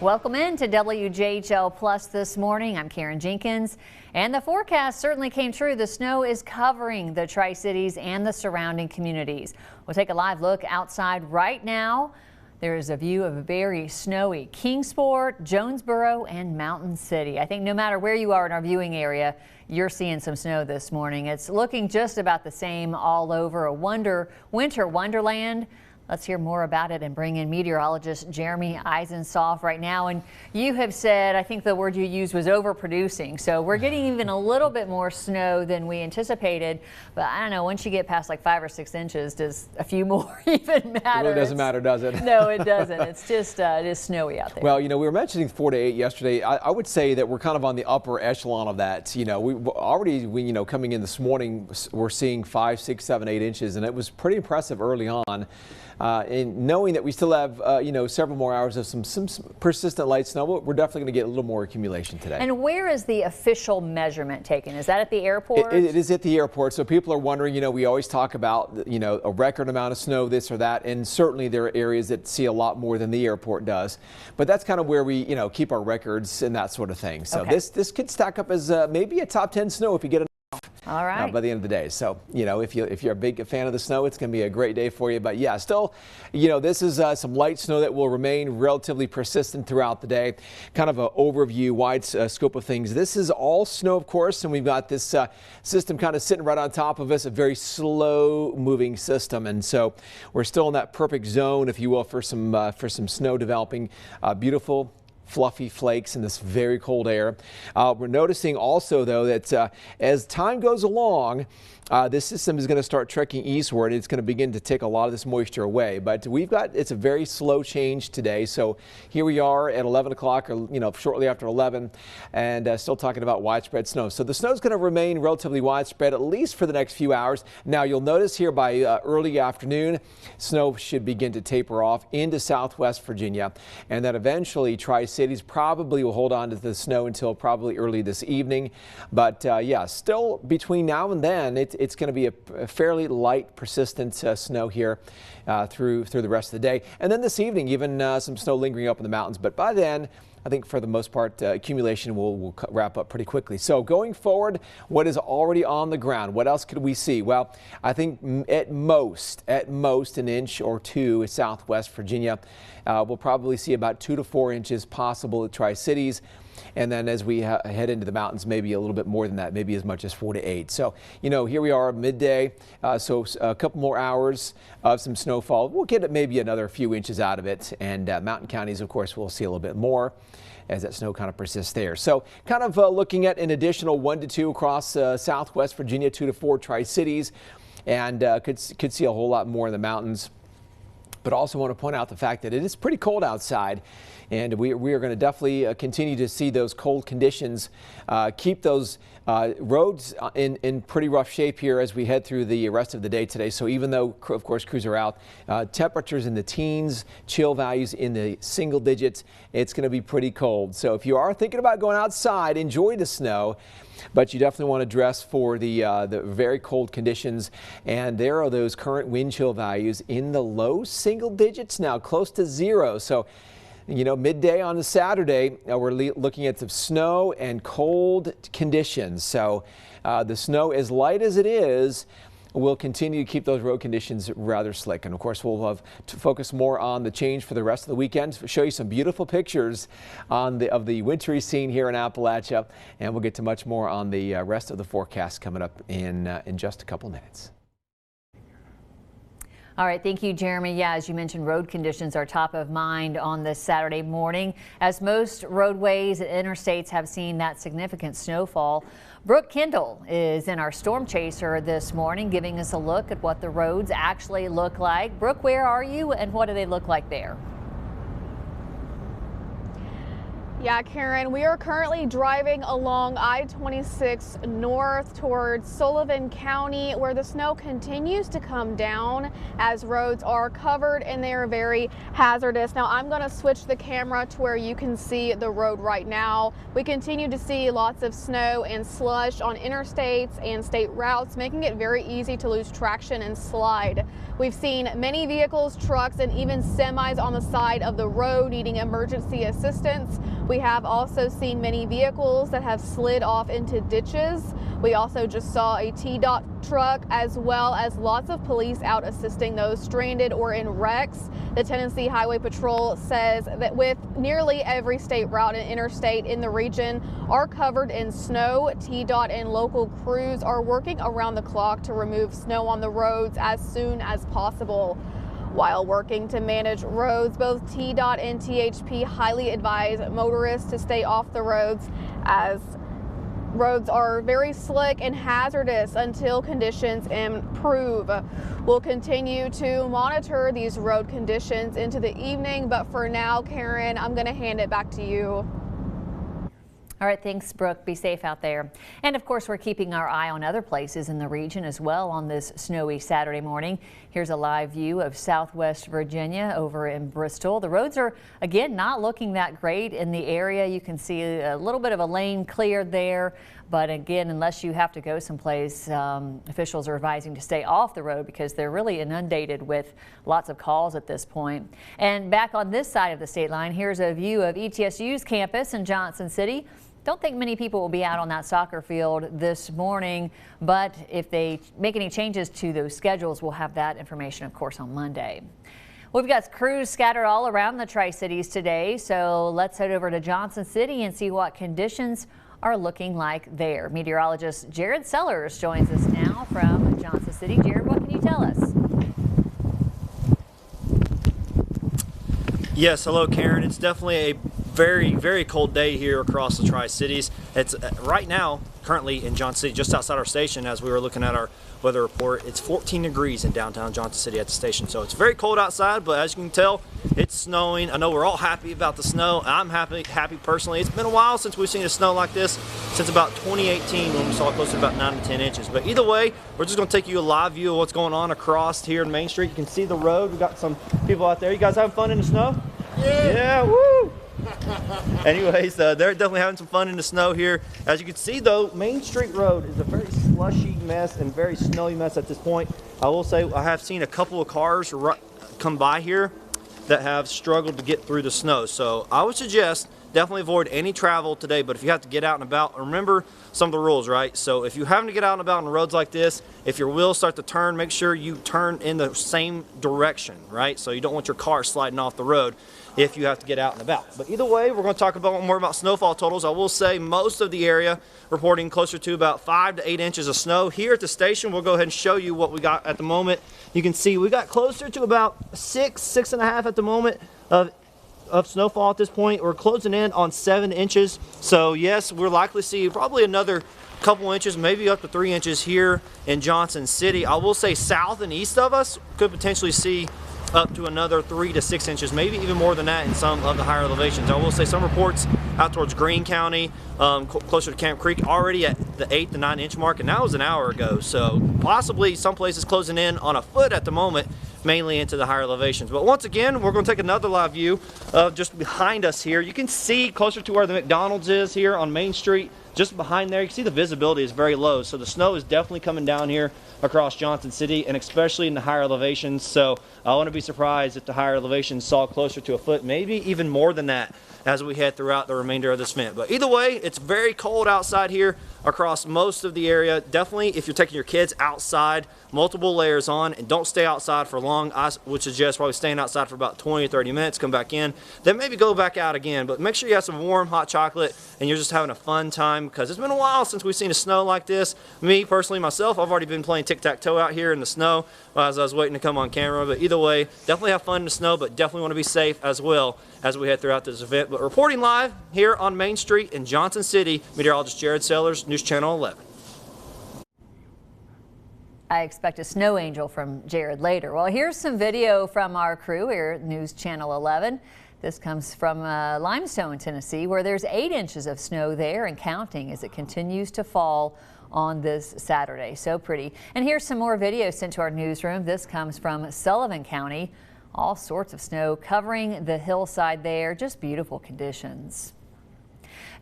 Welcome in to WJHL Plus this morning. I'm Karen Jenkins, and the forecast certainly came true. The snow is covering the Tri-Cities and the surrounding communities. We'll take a live look outside right now. There is a view of a very snowy Kingsport, Jonesboro, and Mountain City. I think no matter where you are in our viewing area, you're seeing some snow this morning. It's looking just about the same all over. A winter wonderland. Let's hear more about it and bring in meteorologist Jeremy Eisensoff right now. And you have said, I think the word you used was overproducing. So we're getting even a little bit more snow than we anticipated. But I don't know, once you get past like 5 or 6 inches, does a few more even matter? It really doesn't matter, does it? No, it doesn't. It's just, it is snowy out there. Well, we were mentioning 4 to 8 yesterday. I would say that we're kind of on the upper echelon of that. We already, coming in this morning, we're seeing 5, 6, 7, 8 inches, and it was pretty impressive early on. And knowing that we still have, several more hours of some persistent light snow, we're definitely going to get a little more accumulation today. And where is the official measurement taken? Is that at the airport? It is at the airport. So people are wondering, we always talk about, a record amount of snow, this or that. And certainly there are areas that see a lot more than the airport does. But that's kind of where we, keep our records and that sort of thing. So okay. This could stack up as maybe a top 10 snow if you get enough. All right. By the end of the day. So, if you're a big fan of the snow, it's going to be a great day for you. But yeah, still, this is some light snow that will remain relatively persistent throughout the day. Kind of an overview, wide scope of things. This is all snow, of course, and we've got this system kind of sitting right on top of us, a very slow moving system. And so we're still in that perfect zone, if you will, for some snow developing. Beautiful fluffy flakes in this very cold air. We're noticing also, though, that as time goes along, this system is going to start trekking eastward. It's going to begin to take a lot of this moisture away. But it's a very slow change today. So here we are at 11 o'clock, or shortly after 11, and still talking about widespread snow. So the snow is going to remain relatively widespread, at least for the next few hours. Now you'll notice here by early afternoon, snow should begin to taper off into southwest Virginia, and then eventually Tri-Cities probably will hold on to the snow until probably early this evening. But yeah, still between now and then, it's going to be a fairly light, persistent snow here through the rest of the day. And then this evening, even some snow lingering up in the mountains. But by then, I think for the most part, accumulation will wrap up pretty quickly. So going forward, what is already on the ground? What else could we see? Well, I think at most an inch or two in southwest Virginia. We'll probably see about 2 to 4 inches possible at Tri-Cities. And then as we head into the mountains, maybe a little bit more than that, maybe as much as 4 to 8. So, here we are midday. So a couple more hours of some snowfall. We'll get maybe another few inches out of it. And mountain counties, of course, we'll see a little bit more as that snow kind of persists there. So kind of looking at an additional 1 to 2 across southwest Virginia, 2 to 4 Tri-Cities, and could see a whole lot more in the mountains. But also want to point out the fact that it is pretty cold outside, and we are going to definitely continue to see those cold conditions, keep those roads in pretty rough shape here as we head through the rest of the day today. So even though, of course, crews are out, temperatures in the teens, chill values in the single digits, it's going to be pretty cold. So if you are thinking about going outside, enjoy the snow. But you definitely want to dress for the very cold conditions. And there are those current wind chill values in the low single digits now, close to 0. So, midday on a Saturday, we're looking at some snow and cold conditions. So the snow, as light as it is, will continue to keep those road conditions rather slick. And of course, we'll have to focus more on the change for the rest of the weekend. Show you some beautiful pictures of the wintry scene here in Appalachia. And we'll get to much more on the rest of the forecast coming up in just a couple minutes. All right, thank you, Jeremy. Yeah, as you mentioned, road conditions are top of mind on this Saturday morning, as most roadways and interstates have seen that significant snowfall. Brooke Kendall is in our storm chaser this morning, giving us a look at what the roads actually look like. Brooke, where are you and what do they look like there? Yeah, Karen, we are currently driving along I-26 north towards Sullivan County, where the snow continues to come down as roads are covered and they are very hazardous. Now, I'm going to switch the camera to where you can see the road right now. We continue to see lots of snow and slush on interstates and state routes, making it very easy to lose traction and slide. We've seen many vehicles, trucks, and even semis on the side of the road needing emergency assistance. We have also seen many vehicles that have slid off into ditches. We also just saw a TDOT truck, as well as lots of police out assisting those stranded or in wrecks. The Tennessee Highway Patrol says that with nearly every state route and interstate in the region are covered in snow, TDOT and local crews are working around the clock to remove snow on the roads as soon as possible. While working to manage roads, both TDOT and THP highly advise motorists to stay off the roads, as roads are very slick and hazardous until conditions improve. We'll continue to monitor these road conditions into the evening, but for now, Karen, I'm going to hand it back to you. All right, thanks, Brooke. Be safe out there. And of course, we're keeping our eye on other places in the region as well on this snowy Saturday morning. Here's a live view of Southwest Virginia over in Bristol. The roads are, again, not looking that great in the area. You can see a little bit of a lane cleared there. But again, unless you have to go someplace, officials are advising to stay off the road because they're really inundated with lots of calls at this point. And back on this side of the state line, here's a view of ETSU's campus in Johnson City. Don't think many people will be out on that soccer field this morning, but if they make any changes to those schedules, we'll have that information, of course, on Monday. We've got crews scattered all around the Tri-Cities today, so let's head over to Johnson City and see what conditions are looking like there. Meteorologist Jared Sellers joins us now from Johnson City. Jared, what can you tell us? Yes, hello, Karen. It's definitely a very cold day here across the Tri-Cities. It's right now currently in Johnson City, just outside our station. As we were looking at our weather report, it's 14 degrees in downtown Johnson City at the station, so it's very cold outside, but as you can tell, it's snowing. I know we're all happy about the snow. I'm happy personally. It's been a while since we've seen a snow like this, since about 2018 when we saw close to about 9 to 10 inches. But either way, we're just going to take you a live view of what's going on across here in Main Street. You can see the road. We've got some people out there. You guys having fun in the snow? Yeah, woo! Anyways, they're definitely having some fun in the snow here. As you can see, though, Main Street Road is a very slushy mess and very snowy mess at this point. I will say I have seen a couple of cars come by here that have struggled to get through the snow. So I would suggest definitely avoid any travel today, but if you have to get out and about, remember some of the rules, right? So if you're having to get out and about on roads like this, if your wheels start to turn, make sure you turn in the same direction, right? So you don't want your car sliding off the road if you have to get out and about. But either way, we're going to talk about more about snowfall totals. I will say most of the area reporting closer to about 5 to 8 inches of snow. Here at the station, we'll go ahead and show you what we got at the moment. You can see we got closer to about 6.5 at the moment of snowfall at this point. We're closing in on 7 inches. So yes, we're likely to see probably another couple inches, maybe up to 3 inches here in Johnson City. I will say south and east of us could potentially see up to another 3 to 6 inches, maybe even more than that in some of the higher elevations. I will say some reports out towards Greene County, closer to Camp Creek, already at the 8 to 9 inch mark, and that was an hour ago. So possibly some places closing in on a foot at the moment, mainly into the higher elevations. But once again, we're going to take another live view of just behind us here. You can see closer to where the McDonald's is here on Main Street. Just behind there, you can see the visibility is very low, so the snow is definitely coming down here across Johnson City, and especially in the higher elevations. So I wouldn't be surprised if the higher elevations saw closer to a foot, maybe even more than that, as we head throughout the remainder of this event. But either way, it's very cold outside here across most of the area. Definitely, if you're taking your kids outside, multiple layers on, and don't stay outside for long. I would suggest probably staying outside for about 20 or 30 minutes, come back in, then maybe go back out again. But make sure you have some warm hot chocolate and you're just having a fun time, because it's been a while since we've seen a snow like this. Me personally, myself, I've already been playing tic-tac-toe out here in the snow as I was waiting to come on camera. But either way, definitely have fun in the snow, but definitely want to be safe as well as we head throughout this event. But reporting live here on Main Street in Johnson City, meteorologist Jared Sellers, News Channel 11. I expect a snow angel from Jared later. Well, here's some video from our crew here at News Channel 11. This comes from Limestone, Tennessee, where there's 8 inches of snow there and counting as it continues to fall on this Saturday. So pretty. And here's some more video sent to our newsroom. This comes from Sullivan County. All sorts of snow covering the hillside there. Just beautiful conditions.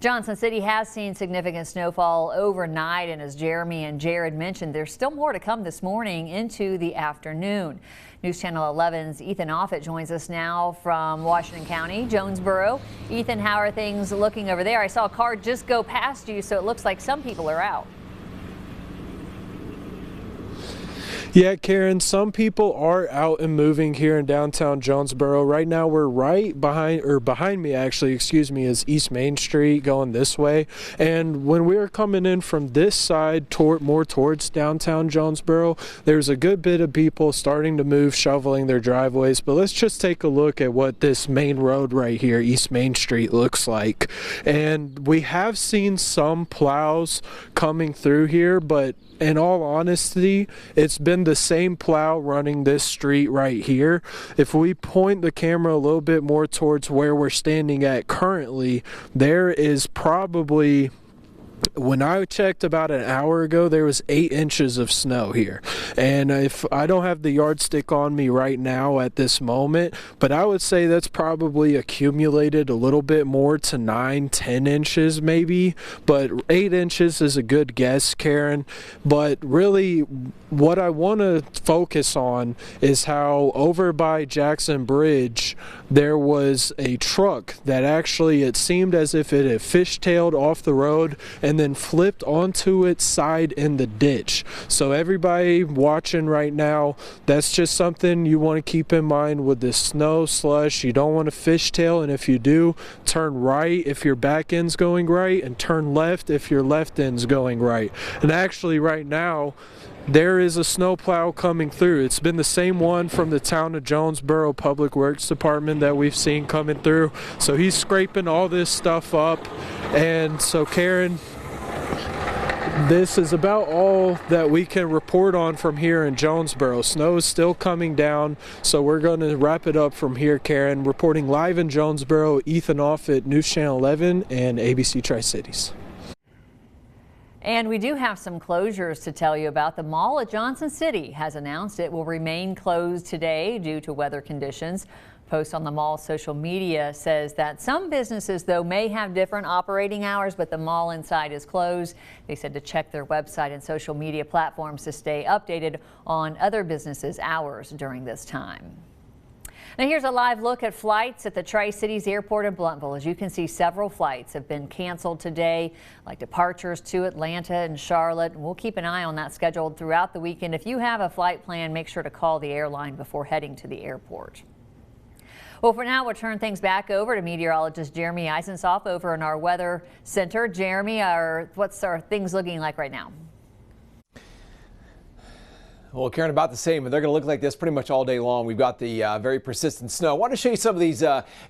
Johnson City has seen significant snowfall overnight, and as Jeremy and Jared mentioned, there's still more to come this morning into the afternoon. News Channel 11's Ethan Offit joins us now from Washington County, Jonesboro. Ethan, how are things looking over there? I saw a car just go past you, so it looks like some people are out. Yeah, Karen, some people are out and moving here in downtown Jonesboro. Right now we're right behind me actually, is East Main Street going this way. And when we were coming in from this side more towards downtown Jonesboro, there's a good bit of people starting to move, shoveling their driveways. But let's just take a look at what this main road right here, East Main Street, looks like. And we have seen some plows coming through here, but in all honesty, it's been the same plow running this street right here. If we point the camera a little bit more towards where we're standing at currently, there is probably, when I checked about an hour ago, there was 8 inches of snow here. And if I don't have the yardstick on me right now at this moment, but I would say that's probably accumulated a little bit more to 9-10 inches maybe. But 8 inches is a good guess, Karen. But really, what I want to focus on is how over by Jackson Bridge, there was a truck that actually, it seemed as if it had fishtailed off the road and then flipped onto its side in the ditch. So everybody watching right now, that's just something you want to keep in mind with this snow slush. You don't want to fishtail, and if you do, turn right if your back end's going right, and turn left if your left end's going right. And actually right now, there is a snowplow coming through. It's been the same one from the town of Jonesboro Public Works Department that we've seen coming through. So he's scraping all this stuff up. And so Karen, this is about all that we can report on from here in Jonesboro. Snow is still coming down, so we're going to wrap it up from here, Karen. Reporting live in Jonesboro, Ethan Offit, News Channel 11 and ABC Tri-Cities. And we do have some closures to tell you about. The mall at Johnson City has announced it will remain closed today due to weather conditions. Post on the mall's social media says that some businesses, though, may have different operating hours, but the mall inside is closed. They said to check their website and social media platforms to stay updated on other businesses' hours during this time. Now here's a live look at flights at the Tri-Cities Airport in Blountville. As you can see, several flights have been canceled today, like departures to Atlanta and Charlotte. We'll keep an eye on that scheduled throughout the weekend. If you have a flight plan, make sure to call the airline before heading to the airport. Well, for now, we'll turn things back over to meteorologist Jeremy Eisensoff over in our weather center. Jeremy, what's our things looking like right now? Well, Karen, about the same, and they're going to look like this pretty much all day long. We've got the very persistent snow. I want to show you some of these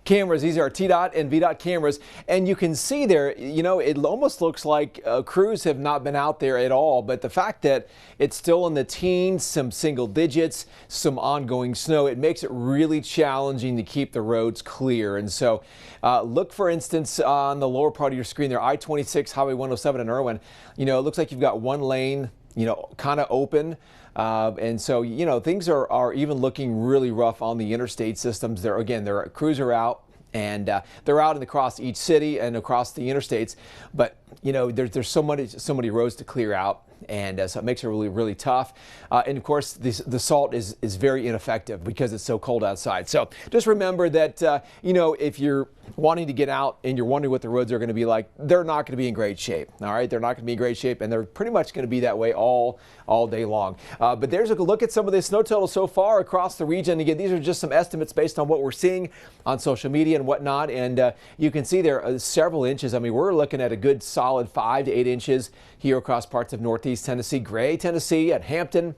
cameras. These are TDOT and VDOT cameras, and you can see there, you know, it almost looks like crews have not been out there at all, but the fact that it's still in the teens, some single digits, some ongoing snow, it makes it really challenging to keep the roads clear. And so look, for instance, on the lower part of your screen there, I-26, Highway 107 in Irwin. You know, it looks like you've got one lane, you know, kind of open. And so, you know, things are even looking really rough on the interstate systems. Their crews are out, and they're out and across each city and across the interstates. But, you know, there's so many roads to clear out. And so it makes it really, really tough. And of course, the salt is very ineffective because it's so cold outside. So just remember that, you know, if you're wanting to get out and you're wondering what the roads are going to be like, they're not going to be in great shape. All right, they're not going to be in great shape, and they're pretty much going to be that way all day long. But there's a look at some of the snow totals so far across the region. Again, these are just some estimates based on what we're seeing on social media and whatnot. And you can see there are several inches. I mean, we're looking at a good solid 5 to 8 inches here across parts of northeast Tennessee, Gray, Tennessee, at Hampton.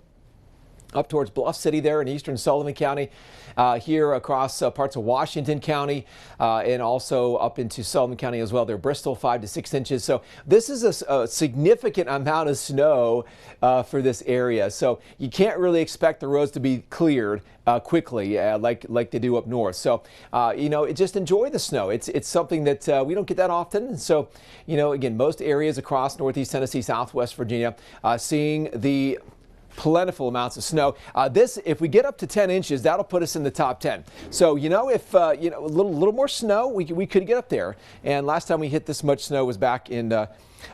up towards Bluff City there in eastern Sullivan County, here across parts of Washington County, and also up into Sullivan County as well. There, Bristol 5 to 6 inches. So this is a significant amount of snow for this area. So you can't really expect the roads to be cleared quickly like they do up north. So you know, just enjoy the snow. It's something that we don't get that often. And so, you know, again, most areas across Northeast Tennessee, Southwest Virginia, seeing the plentiful amounts of snow. If we get up to 10 inches, that'll put us in the top 10. So, you know, if you know, a little more snow, we could get up there. And last time we hit this much snow was back in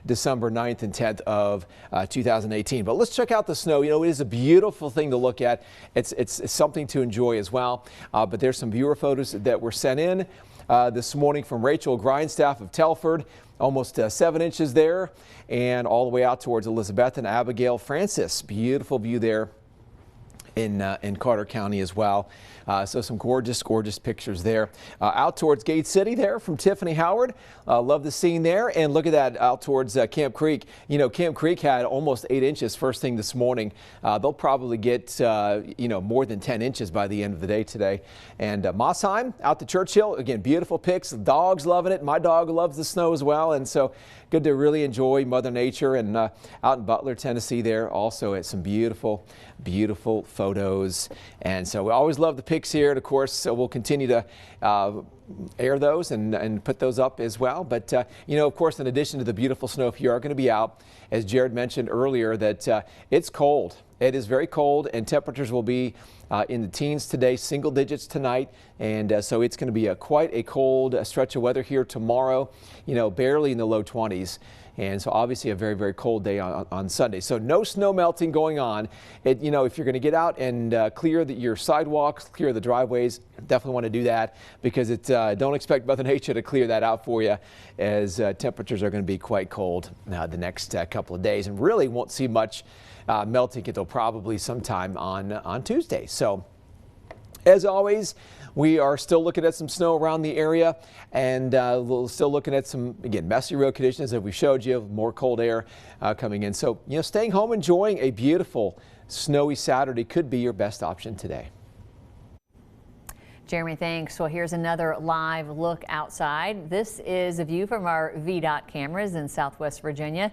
December 9th and 10th of 2018. But let's check out the snow. You know, it is a beautiful thing to look at. It's something to enjoy as well. But there's some viewer photos that were sent in this morning from Rachel Grindstaff of Telford. Almost 7 inches there, and all the way out towards Elizabeth and Abigail Francis. Beautiful view there in Carter County as well. So some gorgeous pictures there. Out towards Gate City there from Tiffany Howard. Love the scene there. And look at that out towards Camp Creek. You know, Camp Creek had almost 8 inches first thing this morning. They'll probably get, you know, more than 10 inches by the end of the day today. And Mossheim out to Churchill. Again, beautiful pics. The dog's loving it. My dog loves the snow as well. And so good to really enjoy Mother Nature. And out in Butler, Tennessee there also at some beautiful photos. And so we always love the pics here, and of course, so we'll continue to air those and put those up as well. But you know, of course, in addition to the beautiful snow, if you are going to be out, as Jared mentioned earlier, that it's cold. It is very cold, and temperatures will be in the teens today, single digits tonight, and so it's going to be quite a cold stretch of weather here tomorrow. You know, barely in the low 20s. And so obviously a very cold day on Sunday. So no snow melting going on. You know, if you're going to get out and clear your sidewalks, clear the driveways, definitely want to do that, because don't expect Mother Nature to clear that out for you, as temperatures are going to be quite cold the next couple of days, and really won't see much melting until probably sometime on Tuesday. So as always, we are still looking at some snow around the area, and we're still looking at some, again, messy road conditions that we showed you, more cold air coming in. So, you know, staying home, enjoying a beautiful snowy Saturday could be your best option today. Jeremy, thanks. Well, here's another live look outside. This is a view from our VDOT cameras in Southwest Virginia.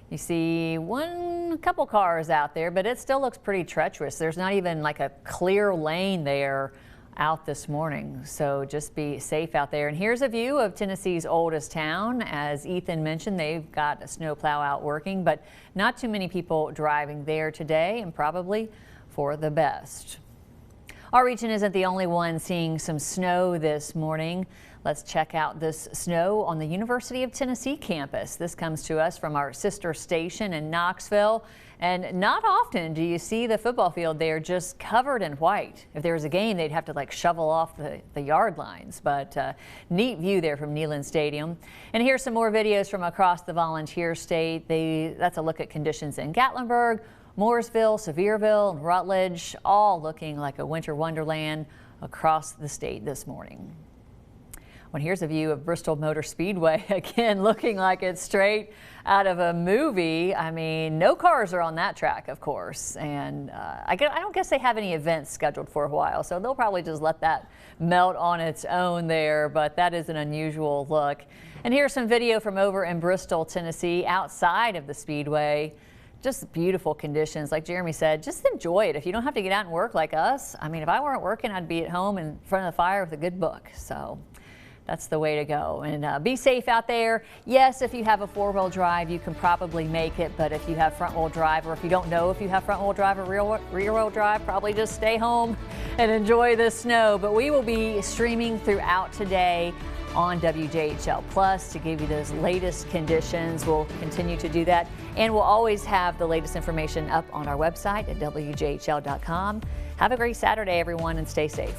You see a couple cars out there, but it still looks pretty treacherous. There's not even like a clear lane there out this morning, so just be safe out there. And here's a view of Tennessee's oldest town. As Ethan mentioned, they've got a snowplow out working, but not too many people driving there today, and probably for the best. Our region isn't the only one seeing some snow this morning. Let's check out this snow on the University of Tennessee campus. This comes to us from our sister station in Knoxville. And not often do you see the football field there just covered in white. If there was a game, they'd have to like shovel off the yard lines. But neat view there from Neyland Stadium. And here's some more videos from across the Volunteer State. That's a look at conditions in Gatlinburg, Mooresville, Sevierville, and Rutledge, all looking like a winter wonderland across the state this morning. Well, here's a view of Bristol Motor Speedway, again looking like it's straight out of a movie. I mean, no cars are on that track, of course, and I don't guess they have any events scheduled for a while, so they'll probably just let that melt on its own there, but that is an unusual look. And here's some video from over in Bristol, Tennessee, outside of the Speedway. Just beautiful conditions. Like Jeremy said, just enjoy it. If you don't have to get out and work like us, I mean, if I weren't working, I'd be at home in front of the fire with a good book. So that's the way to go. And be safe out there. Yes, if you have a four-wheel drive, you can probably make it. But if you have front-wheel drive, or if you don't know if you have front-wheel drive or rear-wheel drive, probably just stay home and enjoy the snow. But we will be streaming throughout today on WJHL Plus to give you those latest conditions. We'll continue to do that. And we'll always have the latest information up on our website at WJHL.com. Have a great Saturday, everyone, and stay safe.